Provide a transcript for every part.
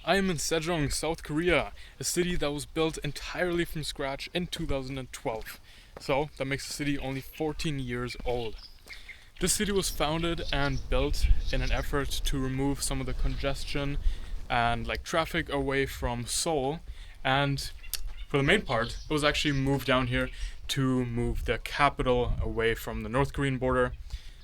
I am in Sejong, South Korea, a city that was built entirely from scratch in 2012. So that makes the city only 14 years old. This city was founded and built in an effort to remove some of the congestion and traffic away from Seoul, and for the main part, it was actually moved down here to move the capital away from the North Korean border.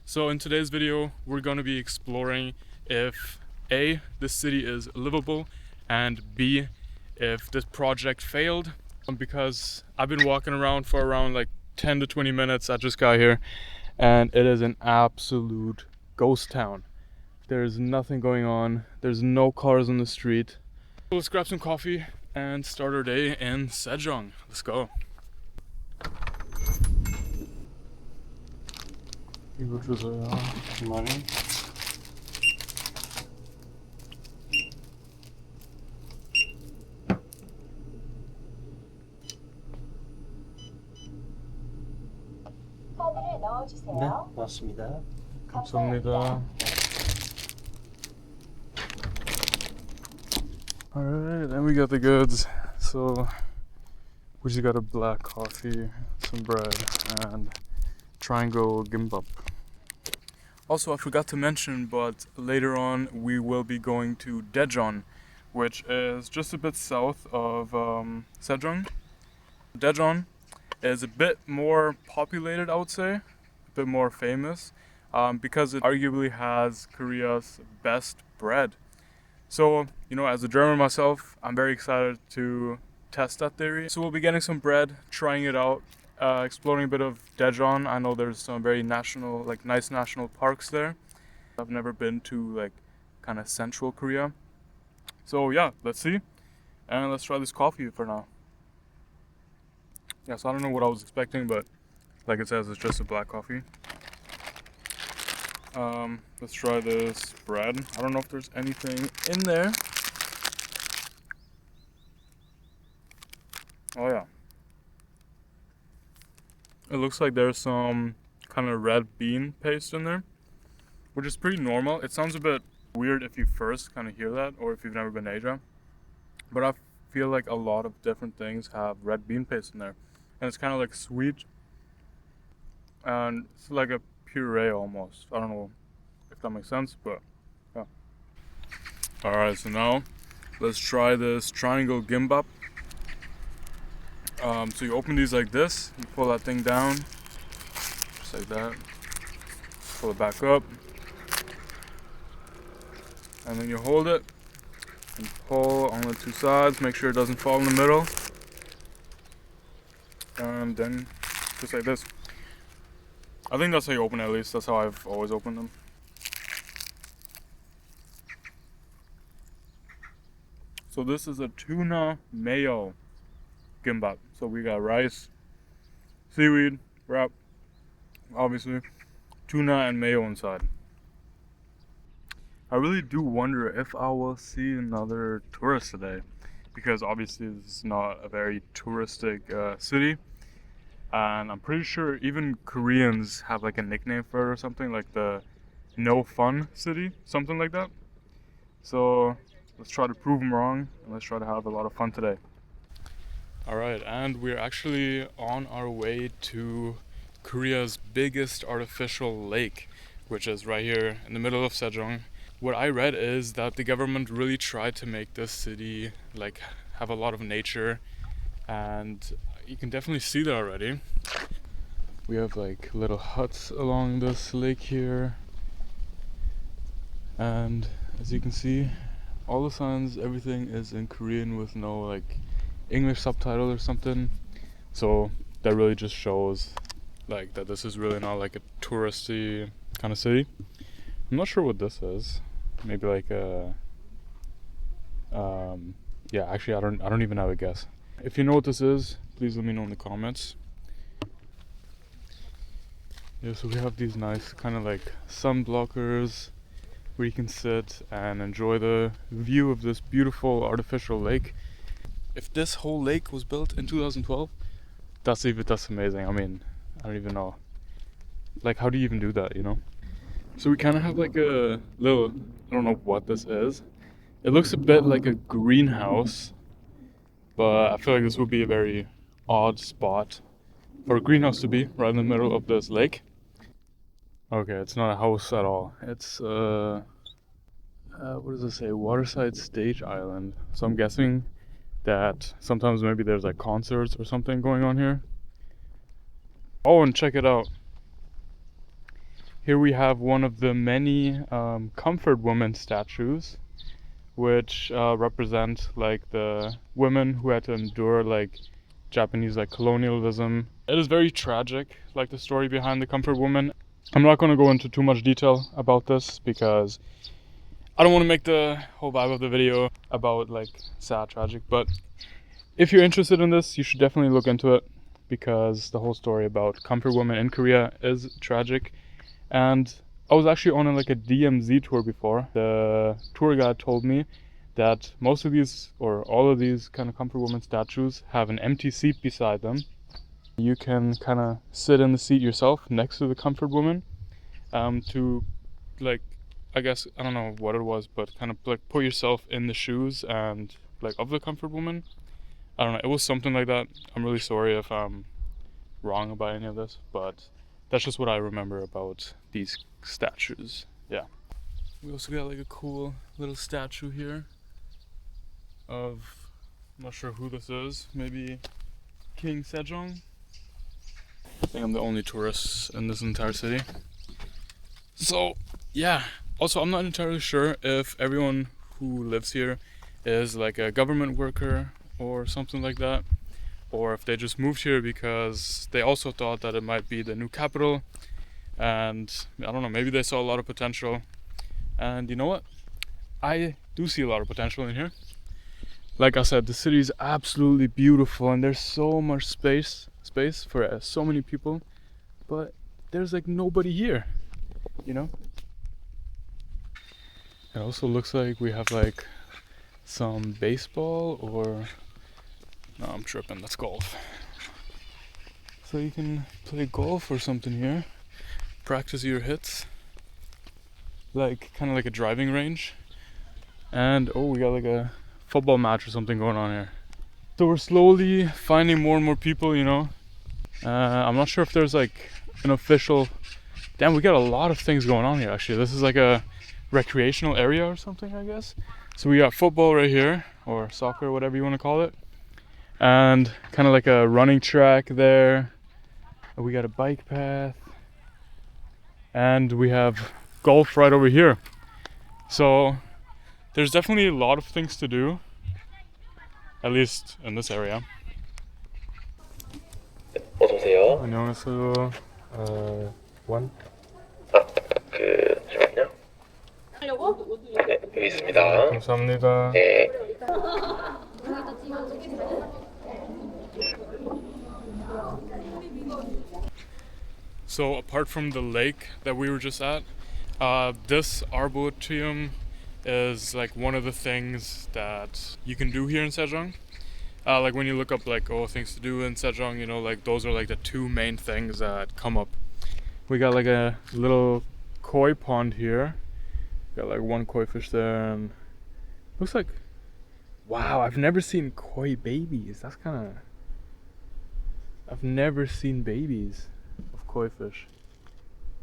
So in today's video, we're going to be exploring if A, this city is livable, and B, if this project failed. Because I've been walking around for around 10 to 20 minutes at this guy here, and it is an absolute ghost town. There's nothing going on, there's no cars on the street. So let's grab some coffee and start our day in Sejong. Let's go. 이거 주세요. 많이. 카드를 넣어주세요. 네, 고맙습니다. 감사합니다. Alright, then we got the goods. So we just got a black coffee, some bread, and triangle gimbap. Also, I forgot to mention, but later on we will be going to Daejeon, which is just a bit south of Sejong. Daejeon is a bit more populated, I would say, a bit more famous, because it arguably has Korea's best bread. So, as a German myself, I'm very excited to test that theory. So we'll be getting some bread, trying it out, exploring a bit of Daejeon. I know there's some very nice national parks there. I've never been to kind of central Korea. So yeah, let's see. And let's try this coffee for now. Yeah, so I don't know what I was expecting, but like it says, it's just a black coffee. Let's try this bread. I don't know if there's anything in there. Oh yeah. It looks like there's some kind of red bean paste in there, which is pretty normal. It sounds a bit weird if you first kind of hear that, or if you've never been to Asia. But I feel like a lot of different things have red bean paste in there. And it's kind of sweet. And it's like a puree almost. I don't know if that makes sense, but yeah. Alright, so now let's try this triangle gimbap. So you open these like this, you pull that thing down, just like that, pull it back up, and then you hold it and pull on the two sides, make sure it doesn't fall in the middle, and then just like this. I think that's how you open it, at least that's how I've always opened them. So this is a tuna mayo gimbap. So we got rice, seaweed, wrap, obviously, tuna and mayo inside. I really do wonder if I will see another tourist today, because obviously this is not a very touristic city, and I'm pretty sure even Koreans have a nickname for it or something, like the no fun city, something like that. So let's try to prove them wrong, and let's try to have a lot of fun today. Alright, and we're actually on our way to Korea's biggest artificial lake, which is right here in the middle of Sejong. What I read is that the government really tried to make this city have a lot of nature, and you can definitely see that already. We have little huts along this lake here, and as you can see, all the signs, everything is in Korean with no English subtitle or something. So that really just shows that this is really not a touristy kind of city. I'm not sure what this is. Maybe yeah, actually I don't even have a guess. If you know what this is, please let me know in the comments. Yeah, so we have these nice kind of sun blockers where you can sit and enjoy the view of this beautiful artificial lake. If this whole lake was built in 2012, that's amazing. I mean, I don't even know. How do you even do that, So we kind of have a little, I don't know what this is. It looks a bit like a greenhouse, but I feel like this would be a very odd spot for a greenhouse to be right in the middle of this lake. Okay, it's not a house at all. It's what does it say? Waterside Stage Island. So I'm guessing that sometimes maybe there's like concerts or something going on here. Oh, and check it out. Here we have one of the many comfort woman statues, which represent like the women who had to endure like Japanese like colonialism. It is very tragic, like the story behind the comfort woman. I'm not going to go into too much detail about this because I don't want to make the whole vibe of the video about like sad, tragic, but if you're interested in this, you should definitely look into it because the whole story about comfort women in Korea is tragic. And I was actually on like a DMZ tour before. The tour guide told me that most of these or all of these kind of comfort woman statues have an empty seat beside them. You can kind of sit in the seat yourself next to the comfort woman to like, I guess, I don't know what it was, but kind of like put yourself in the shoes and like of the comfort woman. I don't know, it was something like that. I'm really sorry if I'm wrong about any of this, but that's just what I remember about these statues. Yeah. We also got like a cool little statue here of, I'm not sure who this is, maybe King Sejong. I think I'm the only tourist in this entire city. So, yeah. Also, I'm not entirely sure if everyone who lives here is like a government worker or something like that, or if they just moved here because they also thought that it might be the new capital, and I don't know, maybe they saw a lot of potential. And you know what? I do see a lot of potential in here. Like I said, the city is absolutely beautiful and there's so much space for so many people, but there's like nobody here, you know? It also looks like we have like some baseball or... No, I'm tripping, that's golf. So you can play golf or something here. Practice your hits. Like, kind of like a driving range. And, oh, we got like a football match or something going on here. So we're slowly finding more and more people, you know. I'm not sure if there's like an official... Damn, we got a lot of things going on here actually. This is like a recreational area or something, I guess. So we got football right here, or soccer, whatever you want to call it. And kind of like a running track there. We got a bike path. And we have golf right over here. So there's definitely a lot of things to do, at least in this area. 어서오세요. 안녕하세요. 원? 잠시만요. 네, 여기 있습니다. 감사합니다. 네. So apart from the lake that we were just at, this arboretum is like one of the things that you can do here in Sejong. Like when you look up like things to do in Sejong, you know, like those are like the two main things that come up. We got like a little koi pond here. Got like one koi fish there, and looks like, wow, I've never seen koi babies. That's kind of, I've never seen babies of koi fish.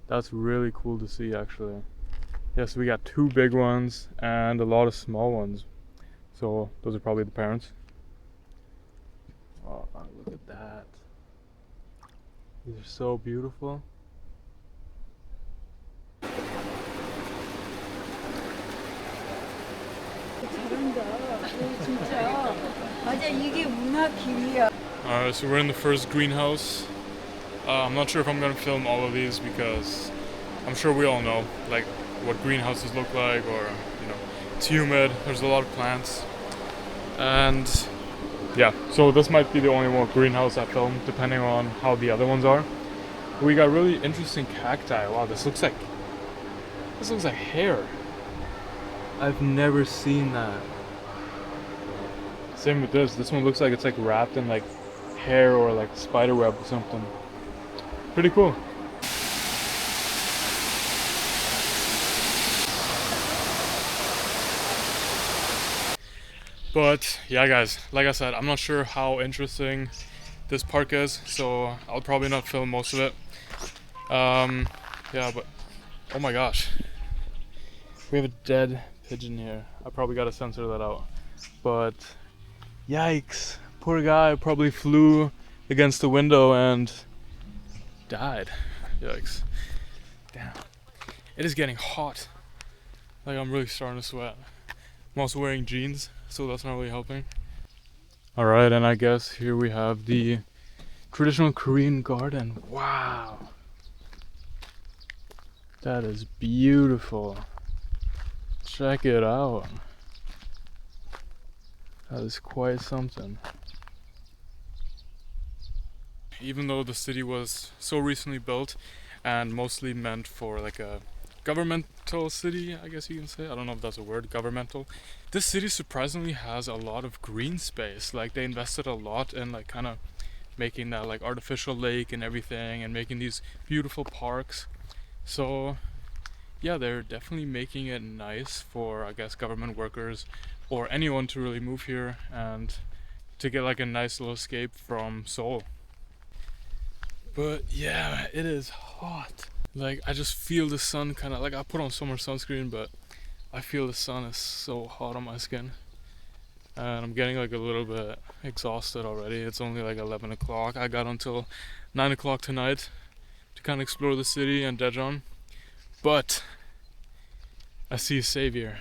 That's really cool to see actually. Yeah, so we got two big ones and a lot of small ones. So those are probably the parents. Oh, look at that. These are so beautiful. 진짜 맞아 이게 문화 기회야. Alright, so we're in the first greenhouse. I'm not sure if I'm gonna film all of these because I'm sure we all know like what greenhouses look like, or you know, it's humid, there's a lot of plants, and yeah, so this might be the only one greenhouse I film depending on how the other ones are. We got really interesting cacti. Wow, this looks like hair. I've never seen that. Same with this. This one looks like it's like wrapped in like hair or like spider web or something. Pretty cool. But yeah, guys, like I said, I'm not sure how interesting this park is, so I'll probably not film most of it. Yeah, but oh my gosh, we have a dead pigeon here. I probably gotta censor that out. But yikes, poor guy probably flew against the window and died. Yikes. Damn. It is getting hot. Like, I'm really starting to sweat. I'm also wearing jeans, so that's not really helping. Alright, and I guess here we have the traditional Korean garden. Wow. That is beautiful. Check it out. That is quite something. Even though the city was so recently built and mostly meant for like a governmental city, I guess you can say. I don't know if that's a word, governmental. This city surprisingly has a lot of green space. Like, they invested a lot in like kind of making that like artificial lake and everything, and making these beautiful parks. So yeah, they're definitely making it nice for, I guess, government workers or anyone to really move here and to get like a nice little escape from Seoul. But yeah, it is hot. Like, I just feel the sun kind of, like, I put on summer sunscreen, but I feel the sun is so hot on my skin. And I'm getting like a little bit exhausted already. It's only like 11 o'clock. I got until 9 o'clock tonight to kind of explore the city and Daejeon. But I see a savior.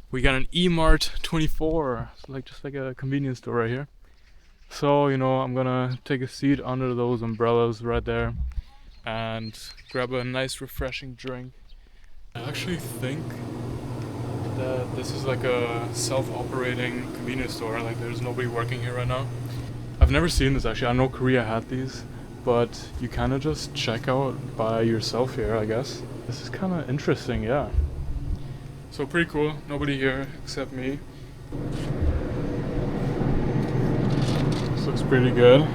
We got an E-Mart 24, like just like a convenience store right here. So, you know, I'm gonna take a seat under those umbrellas right there and grab a nice refreshing drink. I actually think that this is like a self-operating convenience store. Like, there's nobody working here right now. I've never seen this actually. I know Korea had these, but you kind of just check out by yourself here, I guess. This is kind of interesting, yeah. So pretty cool. Nobody here except me. This looks pretty good.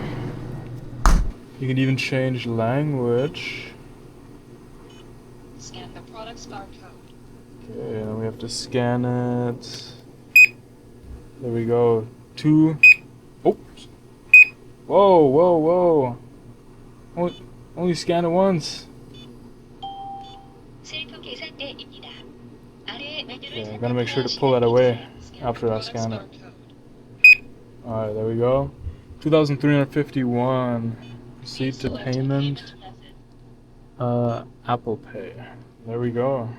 You can even change language. Scan the product's barcode. Okay, then we have to scan it. There we go. Oops. Whoa, whoa, whoa. Only scan it once. Okay, I gotta make sure to pull that away after I scan it. Alright, there we go. 2,351. Proceed to payment. Apple Pay. There we go.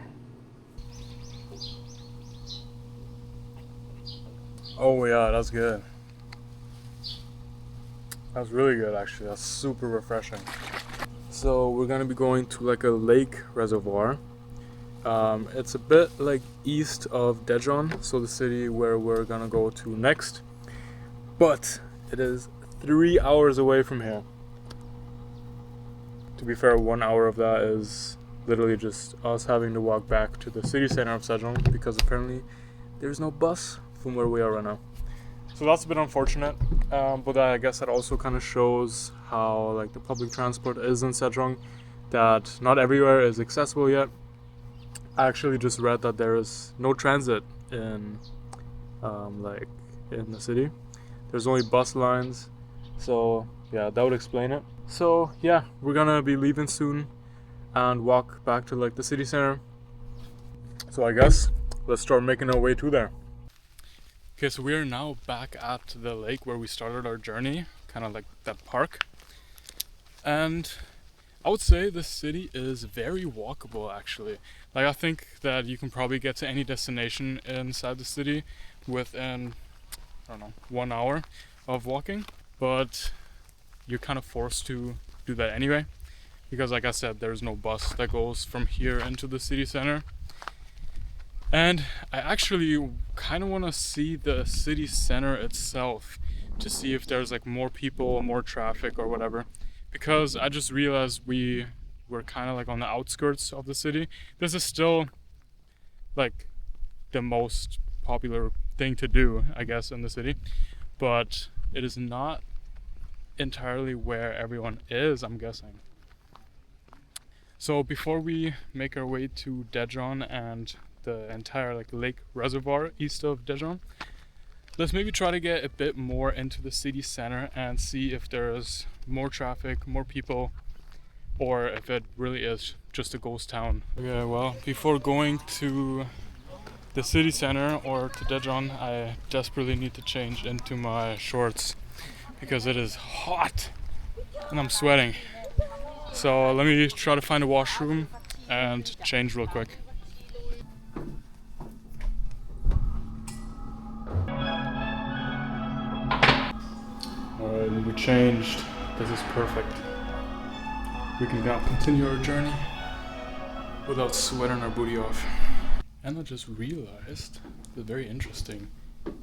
Oh yeah, that's good. That's really good actually. That's super refreshing. So we're gonna be going to like a lake reservoir. It's a bit like east of Daejeon, so the city where we're gonna go to next. But it is 3 hours away from here. To be fair, 1 hour of that is literally just us having to walk back to the city center of Sejong, because apparently there's no bus from where we are right now. So that's a bit unfortunate, but I guess that also kind of shows how like the public transport is in Sejong, that not everywhere is accessible yet. I actually just read that there is no transit in like in the city. There's only bus lines, so yeah, that would explain it. So yeah, we're gonna be leaving soon and walk back to like the city center. So I guess let's start making our way to there. Okay, so we are now back at the lake where we started our journey, kind of like that park. And I would say the city is very walkable actually. Like, I think that you can probably get to any destination inside the city within, I don't know, 1 hour of walking. But you're kind of forced to do that anyway, because like I said, there's no bus that goes from here into the city center. And I actually kind of want to see the city center itself to see if there's like more people, more traffic or whatever, because I just realized we were kind of like on the outskirts of the city. This is still like the most popular thing to do, I guess, in the city, but it is not entirely where everyone is, I'm guessing. So before we make our way to Daejeon and the entire like lake reservoir east of Daejeon, let's maybe try to get a bit more into the city center and see if there's more traffic, more people, or if it really is just a ghost town. Okay, well, before going to the city center or to Daejeon, I desperately need to change into my shorts because it is hot and I'm sweating. So let me try to find a washroom and change real quick. Alright, we changed. This is perfect. We can now continue our journey without sweating our booty off. And I just realized, it's very interesting,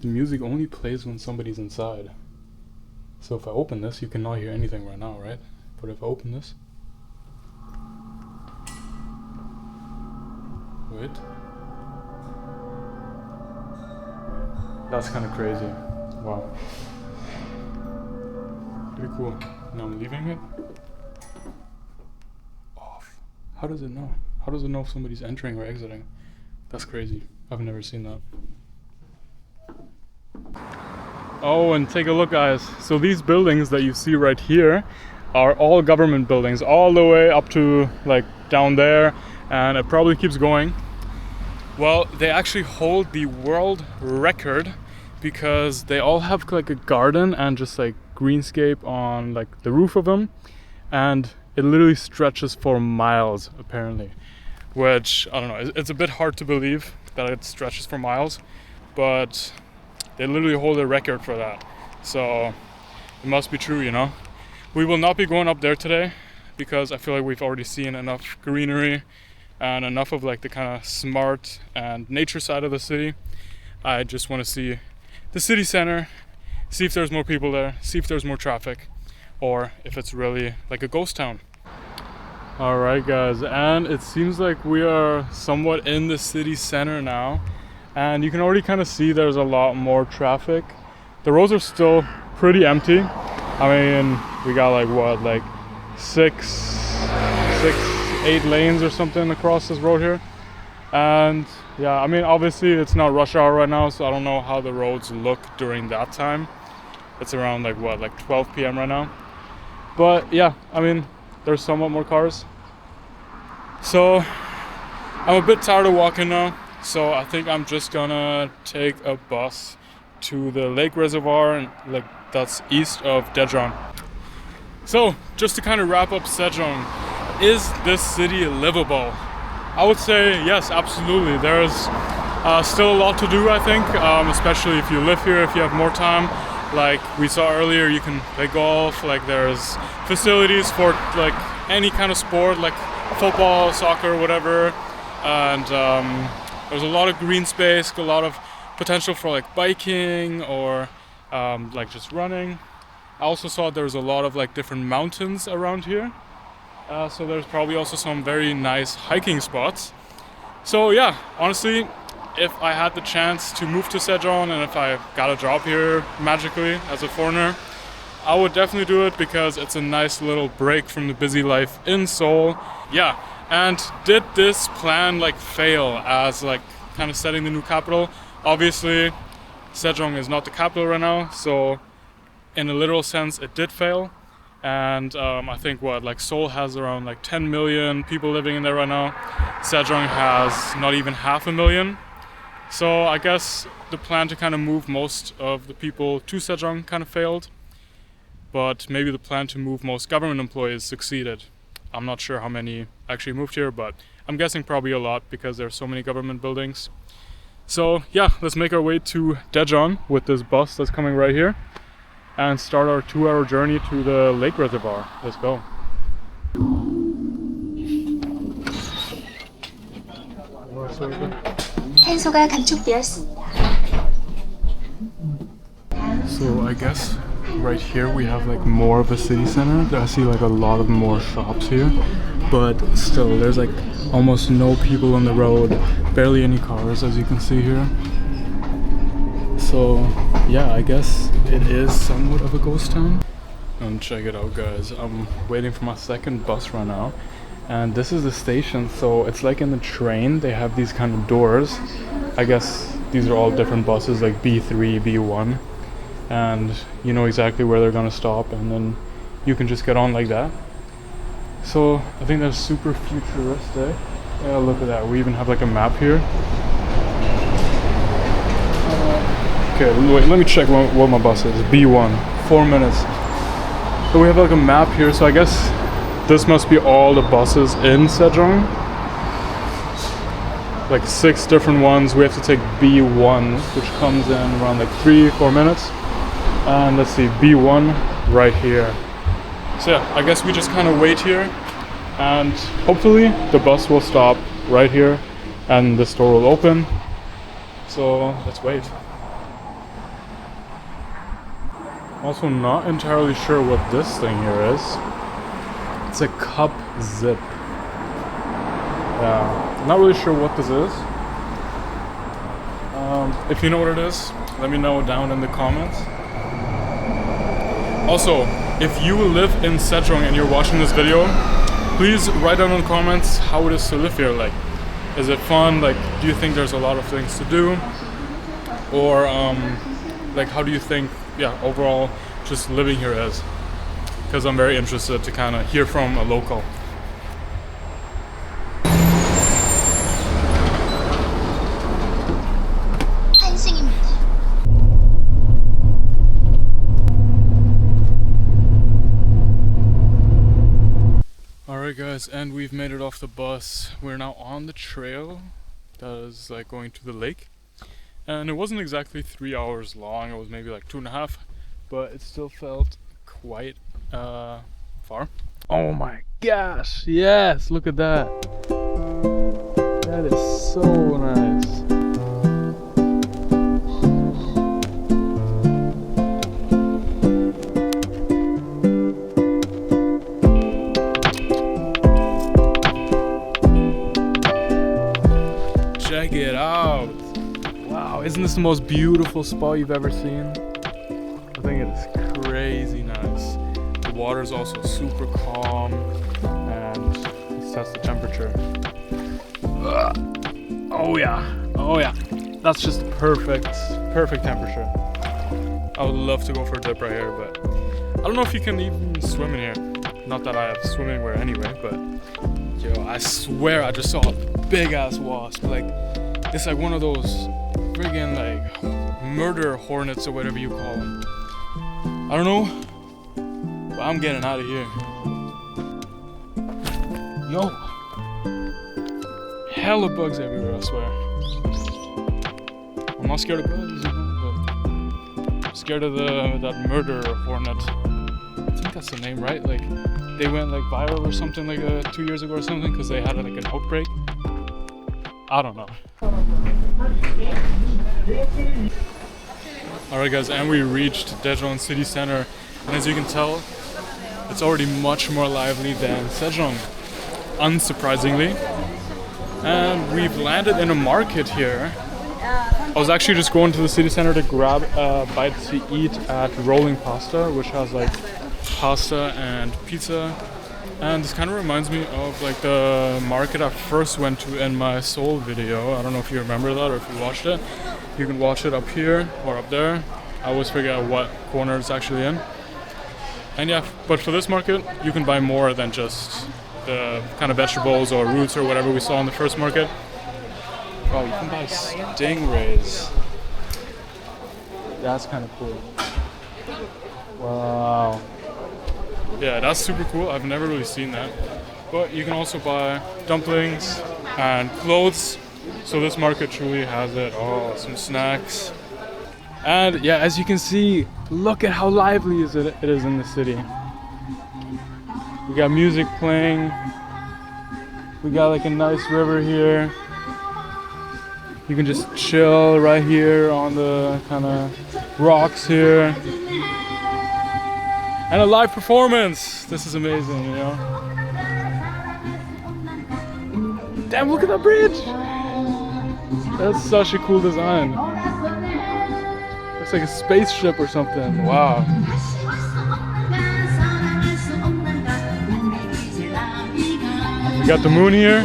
the music only plays when somebody's inside. So if I open this, you cannot hear anything right now, right? But if I open this... Wait. That's kind of crazy. Wow. Pretty cool. Now I'm leaving it. Off. How does it know? How does it know if somebody's entering or exiting? That's crazy. I've never seen that. Oh, and take a look, guys. So these buildings that you see right here are all government buildings, all the way up to like down there, and it probably keeps going. Well, they actually hold the world record because they all have like a garden and just like greenscape on like the roof of them, and it literally stretches for miles apparently, which I don't know, it's a bit hard to believe that it stretches for miles, but they literally hold a record for that, so it must be true, you know. We will not be going up there today because I feel like we've already seen enough greenery and enough of like the kind of smart and nature side of the city. I just want to see the city center, see if there's more people there, see if there's more traffic, or if it's really like a ghost town. Alright guys, and it seems like we are somewhat in the city center now, and you can already kind of see there's a lot more traffic. The roads are still pretty empty. I mean, we got like what, like eight lanes or something across this road here. And yeah, I mean, obviously it's not rush hour right now, so I don't know how the roads look during that time. It's around like what, like 12 p.m. right now. But yeah, I mean, there's somewhat more cars. So I'm a bit tired of walking now, so I think I'm just gonna take a bus to the lake reservoir, and like that's east of Daejeon. So just to kind of wrap up Sejong, is this city livable? I would say yes, absolutely. There's still a lot to do, I think, especially if you live here, if you have more time. Like we saw earlier, you can play golf, like there's facilities for like any kind of sport, like football, soccer, whatever. And there's a lot of green space, a lot of potential for like biking or like just running. I also saw there's a lot of like different mountains around here. So there's probably also some very nice hiking spots. So yeah, honestly, if I had the chance to move to Sejong and if I got a job here magically as a foreigner, I would definitely do it because it's a nice little break from the busy life in Seoul. Yeah, and did this plan like fail as like kind of setting the new capital? Obviously, Sejong is not the capital right now, so in a literal sense it did fail. And I think what, like Seoul has around like 10 million people living in there right now. Sejong has not even 500,000. So I guess the plan to kind of move most of the people to Sejong kind of failed. But maybe the plan to move most government employees succeeded. I'm not sure how many actually moved here, but I'm guessing probably a lot because there's so many government buildings. So yeah, let's make our way to Daejeon with this bus that's coming right here and start our 2-hour journey to the lake reservoir. Let's go. 탄소가 감축되었습니다. So I guess right here we have like more of a city center. I see like a lot of more shops here, but still there's like almost no people on the road, barely any cars as you can see here. So yeah, I guess it is somewhat of a ghost town. And check it out guys, I'm waiting for my second bus right now. And this is the station, so it's like in the train, they have these kind of doors. I guess these are all different buses, like B3, B1, and you know exactly where they're gonna stop, and then you can just get on like that. So I think that's super futuristic. Yeah, look at that. We even have like a map here. Okay, wait, let me check what my bus is. B1, 4 minutes. So we have like a map here, so I guess this must be all the buses in Sejong. Like 6 different ones. We have to take B1, which comes in around like 3-4 minutes. And let's see, B1 right here. So yeah, I guess we just kind of wait here, and hopefully the bus will stop right here and the store will open. So let's wait. Also not entirely sure what this thing here is. It's a cup zip. Yeah, not really sure what this is. If you know what it is, let me know down in the comments. Also, if you live in Sejong and you're watching this video, please write down in the comments how it is to live here. Like, is it fun? Like, do you think there's a lot of things to do? Or like, how do you think, yeah, overall just living here is? Because I'm very interested to kind of hear from a local. Alright guys, and we've made it off the bus. We're now on the trail that is like going to the lake. And it wasn't exactly 3 hours long, it was maybe like 2.5, but it still felt quite far. Oh my gosh, yes, look at that. That is so nice. Check it out. Wow, isn't this the most beautiful spot you've ever seen? I think it is crazy nice. The water is also super calm, and it sets the temperature. Oh yeah, that's just perfect temperature. I would love to go for a dip right here, but I don't know if you can even swim in here. Not that I have swimming wear anyway, but yo, I swear I just saw a big ass wasp. Like, it's like one of those friggin' like murder hornets or whatever you call them. I don't know, but I'm getting out of here. Yo, hella bugs everywhere, I swear. I'm not scared of bugs, but I'm scared of that murder hornet. I think that's the name, right? Like, they went like viral or something like 2 years ago or something because they had like an outbreak. I don't know. Alright guys, and we reached Daejeon city center, and as you can tell, it's already much more lively than Sejong, unsurprisingly. And we've landed in a market here. I was actually just going to the city center to grab a bite to eat at Rolling Pasta, which has like pasta and pizza. And this kind of reminds me of like the market I first went to in my Seoul video. I don't know if you remember that or if you watched it. You can watch it up here or up there. I always figure out what corner it's actually in. And yeah, but for this market, you can buy more than just the kind of vegetables or roots or whatever we saw in the first market. Oh, you can buy stingrays. That's kind of cool. Wow. Yeah, that's super cool. I've never really seen that. But you can also buy dumplings and clothes. So this market truly has it. Oh, some snacks. And yeah, as you can see, look at how lively it is in the city. We got music playing. We got like a nice river here. You can just chill right here on the kind of rocks here. And a live performance. This is amazing, you know. Damn, look at that bridge. That's such a cool design. Looks like a spaceship or something. Wow. We got the moon here.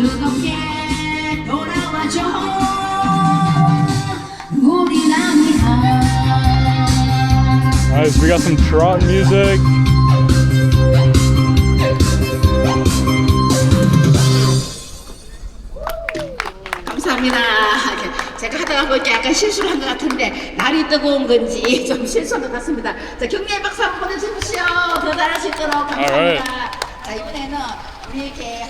Nice. We got some trot music. 감사합니다. 제가 하다가 보니까 약간 실수를 한 것 같은데 날이 뜨거운 건지 좀 실수한 것 같습니다. 자, 격려의 박수 한번 보내주십시오. 더 잘할 수 있도록 감사합니다. Alright. 자, 이번에는 우리 이렇게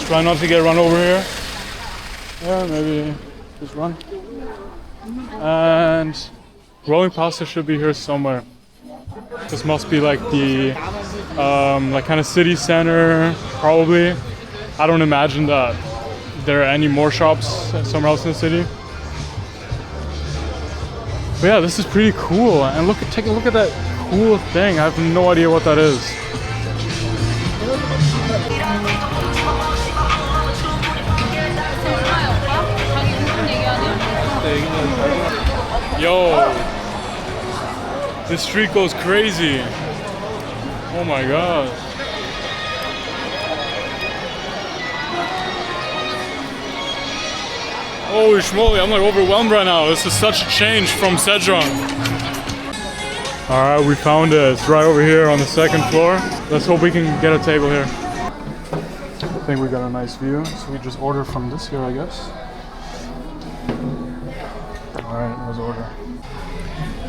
Try not to get run over here. Yeah, maybe just run. And rolling pasta should be here somewhere. This must be like the like kind of city center, probably. I don't imagine that there are any more shops somewhere else in the city. But yeah, this is pretty cool. And take a look at that cool thing. I have no idea what that is. Yo, this street goes crazy. Oh my gosh. Holy schmoly, I'm like overwhelmed right now. This is such a change from Sejong. Alright, we found it. It's right over here on the second floor. Let's hope we can get a table here. I think we got a nice view, so we just order from this here, I guess. Alright, let's order.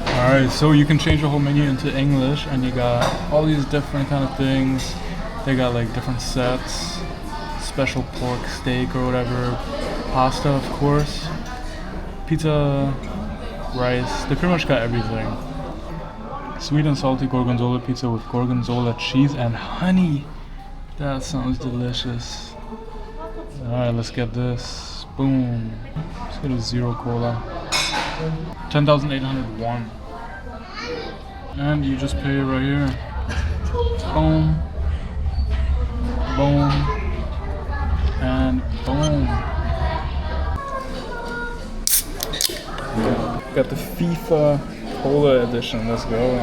Alright, so you can change the whole menu into English, and you got all these different kind of things. They got like different sets, special pork steak or whatever, pasta of course, pizza, rice. They pretty much got everything. Sweet and salty gorgonzola pizza with gorgonzola cheese and honey. That sounds delicious. Alright, let's get this. Boom. Let's get a zero cola. 10,801. And you just pay it right here. Boom. Boom. And boom. Got the FIFA Cola edition. Let's go.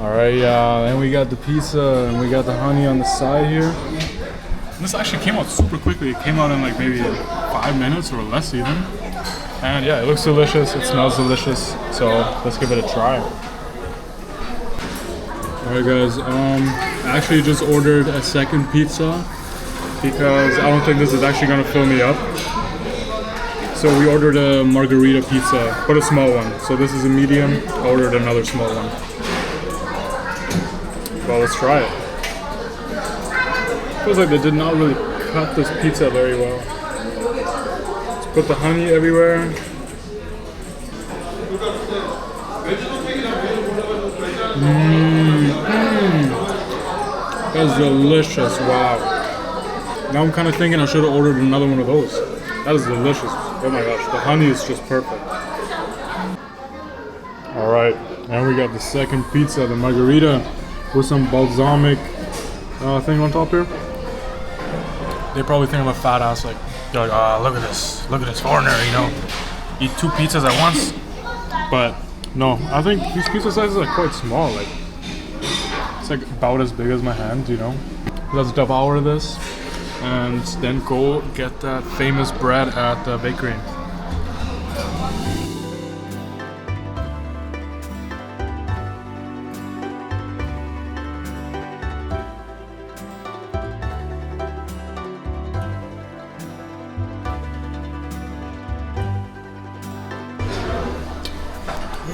Alright, and we got the pizza and we got the honey on the side here. This actually came out super quickly. It came out in like maybe 5 minutes or less even. And yeah, it looks delicious, it smells delicious. So let's give it a try. Alright guys, I actually just ordered a second pizza because I don't think this is actually gonna fill me up. So we ordered a margarita pizza, but a small one. So this is a medium, I ordered another small one. Well, let's try it. Feels like they did not really cut this pizza very well. Let's put the honey everywhere. That's delicious, wow. Now I'm kind of thinking I should have ordered another one of those. That is delicious. Oh my gosh, the honey is just perfect. Alright, and we got the second pizza, the margarita, with some balsamic thing on top here. They probably think I'm a fat ass, like, they're like, look at this foreigner, you know, eat 2 pizzas at once. But no, I think these pizza sizes are quite small, like, it's like about as big as my hand, you know. Let's devour this and then go get that famous bread at the bakery.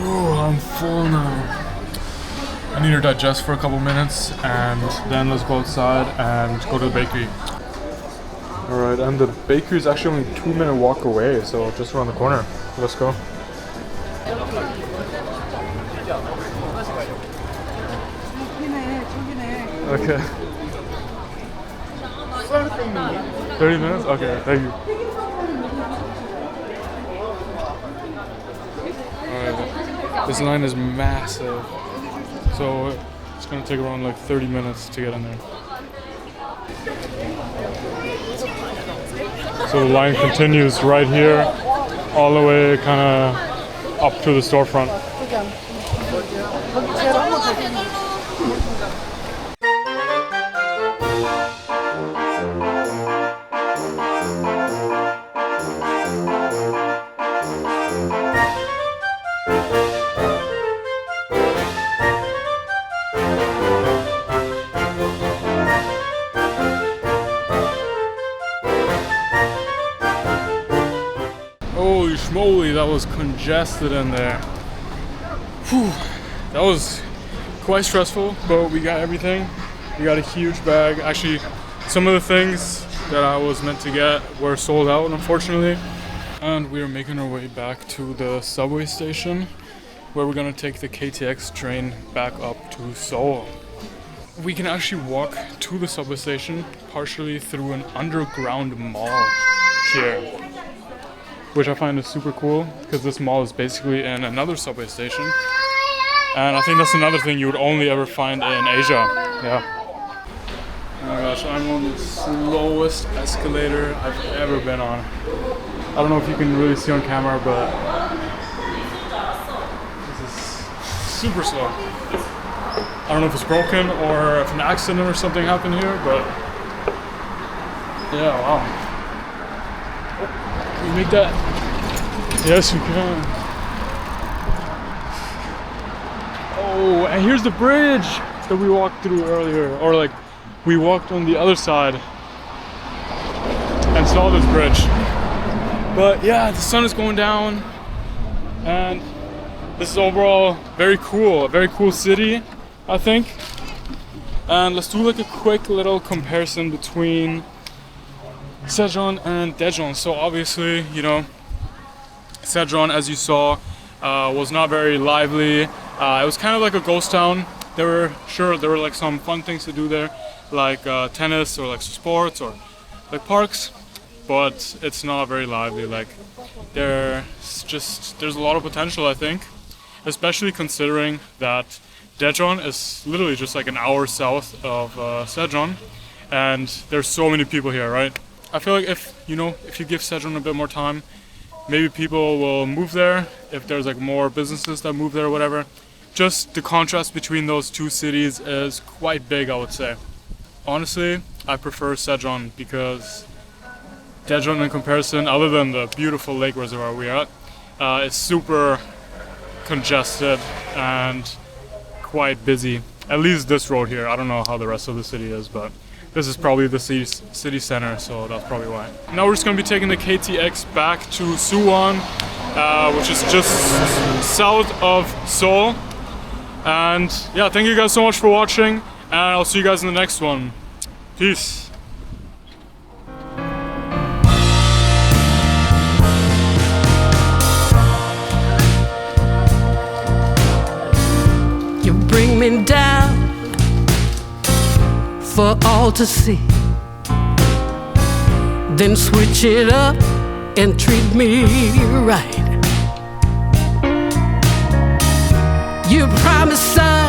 Oh, I'm full now. I need to digest for a couple minutes and then let's go outside and go to the bakery. Alright, and the bakery is actually only a 2-minute walk away, so just around the corner. Let's go. Okay. 30 minutes? Okay, thank you. Alright, this line is massive, so it's gonna take around like 30 minutes to get in there. So the line continues right here, all the way kind of up to the storefront. Holy schmoly, that was congested in there. Whew, that was quite stressful, but we got everything. We got a huge bag. Actually, some of the things that I was meant to get were sold out, unfortunately. And we are making our way back to the subway station, where we're gonna take the KTX train back up to Seoul. We can actually walk to the subway station partially through an underground mall here, which I find is super cool because this mall is basically in another subway station. And I think that's another thing you would only ever find in Asia. Yeah. Oh my gosh, I'm on the slowest escalator I've ever been on. I don't know if you can really see on camera, but this is super slow. I don't know if it's broken or if an accident or something happened here, but yeah, wow. Oh, can we make that? Yes, we can. Oh, and here's the bridge that we walked through earlier, or like we walked on the other side and saw this bridge. But yeah, the sun is going down and this is overall very cool, a very cool city, I think. And let's do like a quick little comparison between Sejong and Daejeon. So obviously, you know, Sejong, as you saw, was not very lively. It was kind of like a ghost town. There were like some fun things to do there, like tennis or like sports or like parks, but it's not very lively. Like there's a lot of potential, I think, especially considering that Daejeon is literally just like an hour south of Sejong, and there's so many people here, right? I feel like if you give Sejong a bit more time, maybe people will move there if there's like more businesses that move there or whatever. Just the contrast between those two cities is quite big, I would say. Honestly, I prefer Sejong because Daejeon, in comparison, other than the beautiful lake reservoir we're at, is super congested and quite busy. At least this road here. I don't know how the rest of the city is, but this is probably the city center, so that's probably why. Now we're just going to be taking the KTX back to Suwon, which is just south of Seoul. And yeah, thank you guys so much for watching, and I'll see you guys in the next one. Peace. You bring me down for all to see, then switch it up and treat me right. You promised, son,